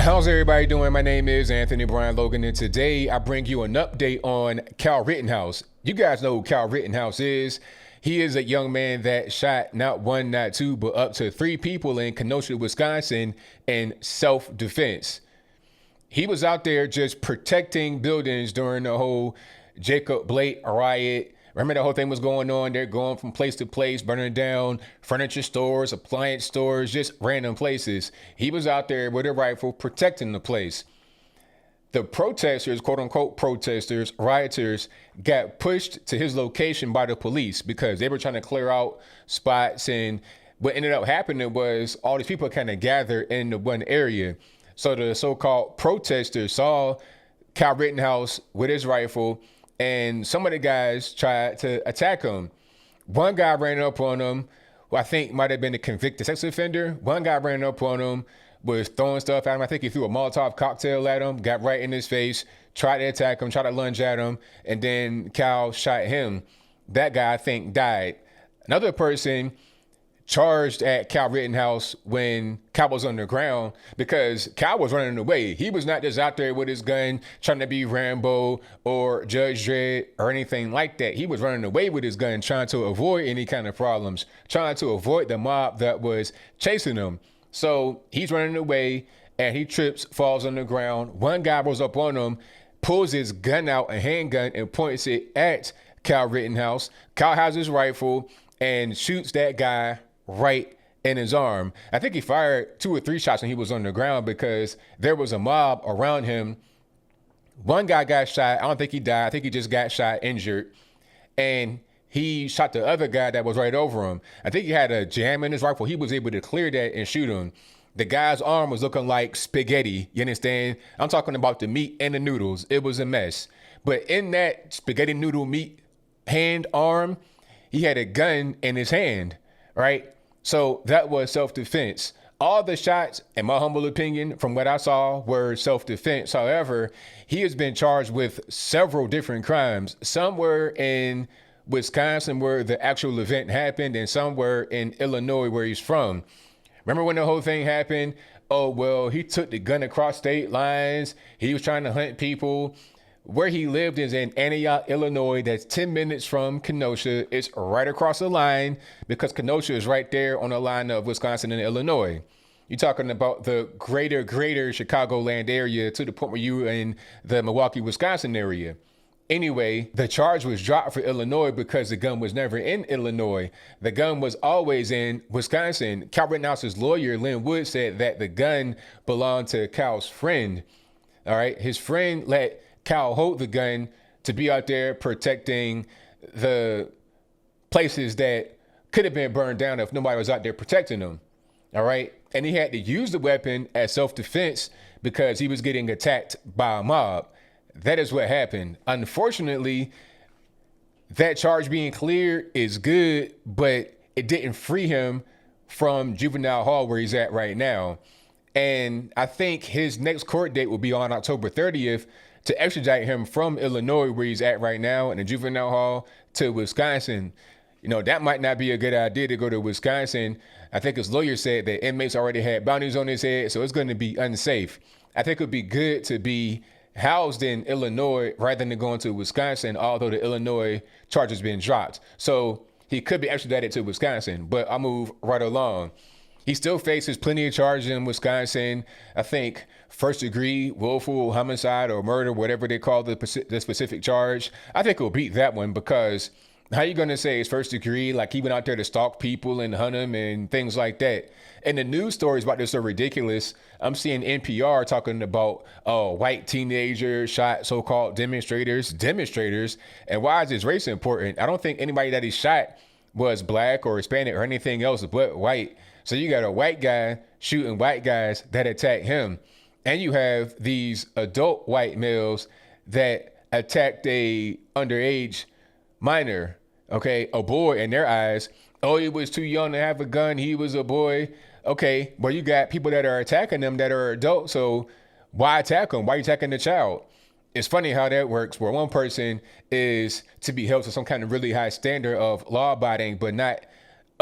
How's everybody doing? My name is Anthony Brian Logan, and today I bring you an update on Kyle Rittenhouse. You guys know who Kyle Rittenhouse is. He is a young man that shot not one, not two, but up to 3 people in Kenosha, Wisconsin in self-defense. He was out there just protecting buildings during the whole Jacob Blake riot. Remember the whole thing was going on? They're going from place to place, burning down furniture stores, appliance stores, just random places. He was out there with a rifle protecting the place. The protesters, quote unquote protesters, rioters, got pushed to his location by the police because they were trying to clear out spots. And what ended up happening was all these people kind of gathered in the one area. So the so-called protesters saw Kyle Rittenhouse with his rifle, and some of the guys tried to attack him. One guy ran up on him, who I think might have been a convicted sex offender. One guy ran up on him, was throwing stuff at him. I think he threw a Molotov cocktail at him, got right in his face, tried to attack him, tried to lunge at him, and then Kyle shot him. That guy, I think, died. Another person charged at Kyle Rittenhouse when Kyle was on the ground because Kyle was running away. He was not just out there with his gun trying to be Rambo or Judge Dredd or anything like that. He was running away with his gun, trying to avoid any kind of problems, trying to avoid the mob that was chasing him. So he's running away and he trips, falls on the ground. One guy rolls up on him, pulls his gun out, a handgun, and points it at Kyle Rittenhouse. Kyle has his rifle and shoots that guy right in his arm. I think he fired 2 or 3 shots when he was on the ground because there was a mob around him. One guy got shot. I don't think he died. I think he just got shot, injured. And he shot the other guy that was right over him. I think he had a jam in his rifle. He was able to clear that and shoot him. The guy's arm was looking like spaghetti. You understand? I'm talking about the meat and the noodles. It was a mess. But in that spaghetti noodle meat hand arm, he had a gun in his hand, right? So that was self-defense. All the shots, in my humble opinion, from what I saw, were self-defense. However, he has been charged with several different crimes. Some were in Wisconsin where the actual event happened, and some were in Illinois where he's from. Remember when the whole thing happened? Oh, well, he took the gun across state lines. He was trying to hunt people. Where he lived is in Antioch, Illinois. That's 10 minutes from Kenosha. It's right across the line because Kenosha is right there on the line of Wisconsin and Illinois. You're talking about the greater Chicagoland area to the point where you're in the Milwaukee, Wisconsin area. Anyway, the charge was dropped for Illinois because the gun was never in Illinois. The gun was always in Wisconsin. Kyle Rittenhouse's lawyer, Lynn Wood, said that the gun belonged to Kyle's friend. All right. His friend let Kyle hold the gun to be out there protecting the places that could have been burned down if nobody was out there protecting them. All right. And he had to use the weapon as self-defense because he was getting attacked by a mob. That is what happened. Unfortunately, that charge being cleared is good, but it didn't free him from juvenile hall where he's at right now. And I think his next court date will be on October 30th to extradite him from Illinois, where he's at right now in the juvenile hall, to Wisconsin. You know, that might not be a good idea to go to Wisconsin. I think his lawyer said that inmates already had bounties on his head, so it's going to be unsafe. I think it would be good to be housed in Illinois rather than going to Wisconsin, although the Illinois charge has been dropped. So he could be extradited to Wisconsin, but I'll move right along. He still faces plenty of charges in Wisconsin. I think first degree willful homicide or murder, whatever they call the specific charge. I think he'll beat that one because how you going to say it's first degree? Like he went out there to stalk people and hunt them and things like that. And the news stories about this are ridiculous. I'm seeing NPR talking about white teenagers shot so-called demonstrators. And why is this race important? I don't think anybody that he shot was black or Hispanic or anything else but white. So you got a white guy shooting white guys that attack him. And you have these adult white males that attacked a underage minor, okay, a boy in their eyes. Oh, he was too young to have a gun. He was a boy. Okay, well, you got people that are attacking them that are adults. So why attack them? Why are you attacking the child? It's funny how that works, where one person is to be held to some kind of really high standard of law abiding, but not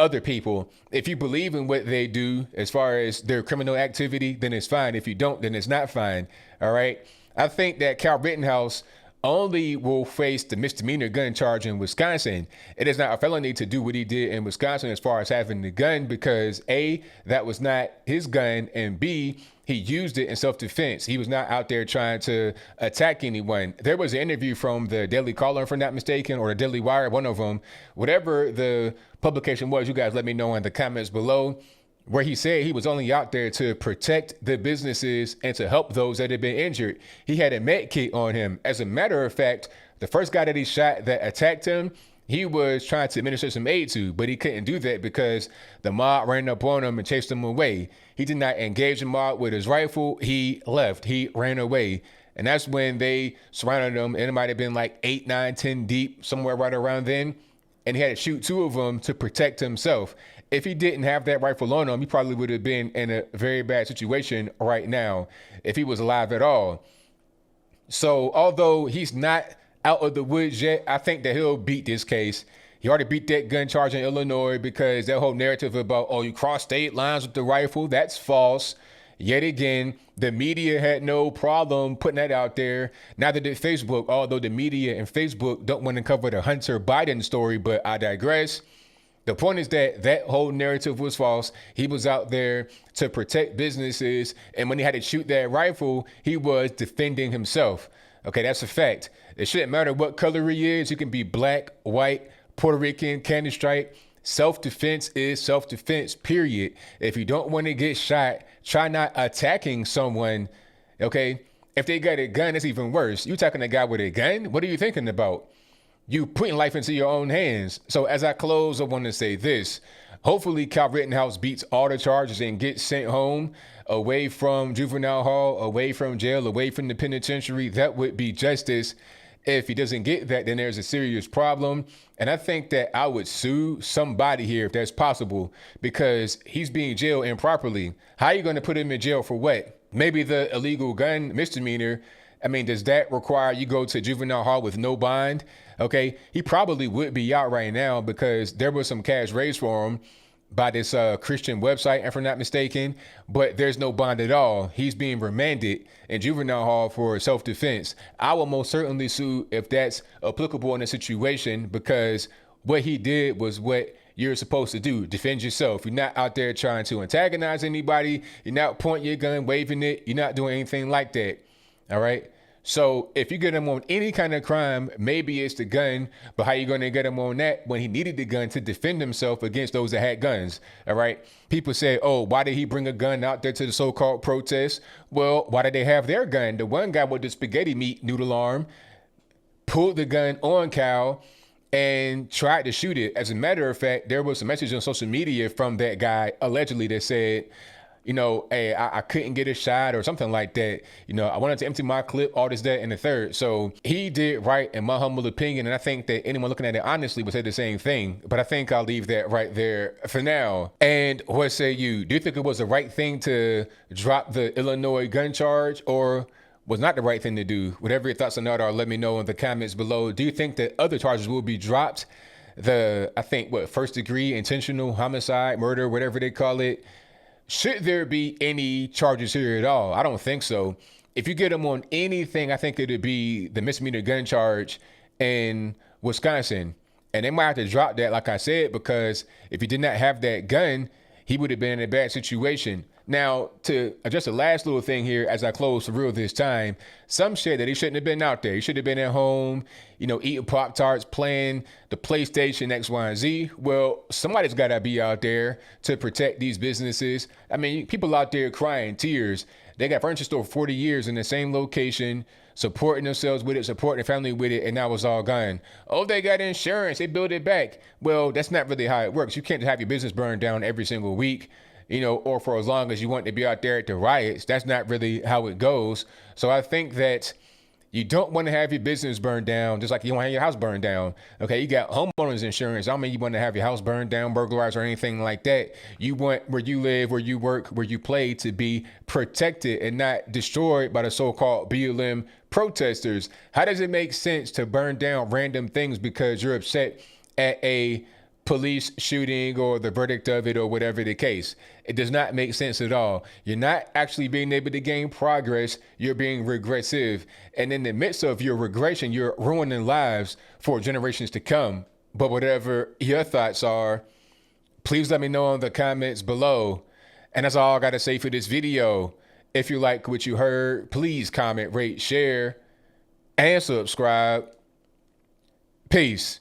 other people. If you believe in what they do as far as their criminal activity, then it's fine. If you don't, then it's not fine. All right. I think that Kyle Rittenhouse only will face the misdemeanor gun charge in Wisconsin. It is not a felony to do what he did in Wisconsin as far as having the gun because A, that was not his gun, and B, he used it in self-defense. He was not out there trying to attack anyone. There was an interview from the Daily Caller, if I'm not mistaken, or the Daily Wire, one of them. Whatever the publication was, you guys let me know in the comments below, where he said he was only out there to protect the businesses and to help those that had been injured. He had a med kit on him. As a matter of fact, the first guy that he shot that attacked him, he was trying to administer some aid to, but he couldn't do that because the mob ran up on him and chased him away. He did not engage the mob with his rifle. He left. He ran away. And that's when they surrounded him. And it might have been like 8, 9, 10 deep, somewhere right around then. And he had to shoot 2 of them to protect himself. If he didn't have that rifle on him, he probably would have been in a very bad situation right now if he was alive at all. So although he's not out of the woods yet, I think that he'll beat this case. He already beat that gun charge in Illinois because that whole narrative about, oh, you cross state lines with the rifle, that's false. Yet again, the media had no problem putting that out there. Neither did Facebook, although the media and Facebook don't want to cover the Hunter Biden story, but I digress. The point is that that whole narrative was false. He was out there to protect businesses. And when he had to shoot that rifle, he was defending himself. Okay, that's a fact. It shouldn't matter what color he is. You can be black, white, Puerto Rican, candy stripe. Self-defense is self-defense, period. If you don't want to get shot, try not attacking someone, okay? If they got a gun, it's even worse. You attacking a guy with a gun? What are you thinking about? You putting life into your own hands. So as I close, I want to say this. Hopefully, Kyle Rittenhouse beats all the charges and gets sent home, away from juvenile hall, away from jail, away from the penitentiary. That would be justice. If he doesn't get that, then there's a serious problem. And I think that I would sue somebody here if that's possible because he's being jailed improperly. How are you going to put him in jail for what? Maybe the illegal gun misdemeanor. I mean, does that require you go to juvenile hall with no bond? Okay, he probably would be out right now because there was some cash raised for him by this Christian website, if I'm not mistaken, but there's no bond at all. He's being remanded in juvenile hall for self-defense. I will most certainly sue if that's applicable in a situation because what he did was what you're supposed to do. Defend yourself. You're not out there trying to antagonize anybody. You're not pointing your gun, waving it. You're not doing anything like that. All right. So if you get him on any kind of crime, maybe it's the gun, but how you going to get him on that when he needed the gun to defend himself against those that had guns? All right. People say, oh, why did he bring a gun out there to the so-called protest? Well, why did they have their gun? The one guy with the spaghetti meat noodle arm pulled the gun on Kyle and tried to shoot it. As a matter of fact, there was a message on social media from that guy allegedly that said, you know, hey, I couldn't get a shot or something like that. You know, I wanted to empty my clip, all this, that, and the third. So he did right, in my humble opinion. And I think that anyone looking at it honestly would say the same thing. But I think I'll leave that right there for now. And what say you? Do you think it was the right thing to drop the Illinois gun charge or was not the right thing to do? Whatever your thoughts on that are, let me know in the comments below. Do you think that other charges will be dropped? I think, first degree, intentional homicide, murder, whatever they call it. Should there be any charges here at all? I don't think so. If you get him on anything, I think it'd be the misdemeanor gun charge in Wisconsin. And they might have to drop that, like I said, because if he did not have that gun, he would have been in a bad situation. Now, to address the last little thing here as I close for real this time, some said that he shouldn't have been out there. He should have been at home, you know, eating Pop-Tarts, playing the PlayStation X, Y, and Z. Well, somebody's got to be out there to protect these businesses. I mean, people out there crying tears. They got furniture store for 40 years in the same location, supporting themselves with it, supporting their family with it, and now it's all gone. Oh, they got insurance. They built it back. Well, that's not really how it works. You can't have your business burned down every single week, you know, or for as long as you want to be out there at the riots. That's not really how it goes. So I think that you don't want to have your business burned down, just like you want to have your house burned down. Okay, you got homeowners insurance. I don't mean you want to have your house burned down, burglarized, or anything like that. You want where you live, where you work, where you play to be protected and not destroyed by the so-called BLM protesters. How does it make sense to burn down random things because you're upset at a police shooting or the verdict of it or whatever the case. It does not make sense at all. You're not actually being able to gain progress. You're being regressive. And in the midst of your regression, you're ruining lives for generations to come. But whatever your thoughts are, please let me know in the comments below. And that's all I got to say for this video. If you like what you heard, please comment, rate, share, and subscribe. Peace.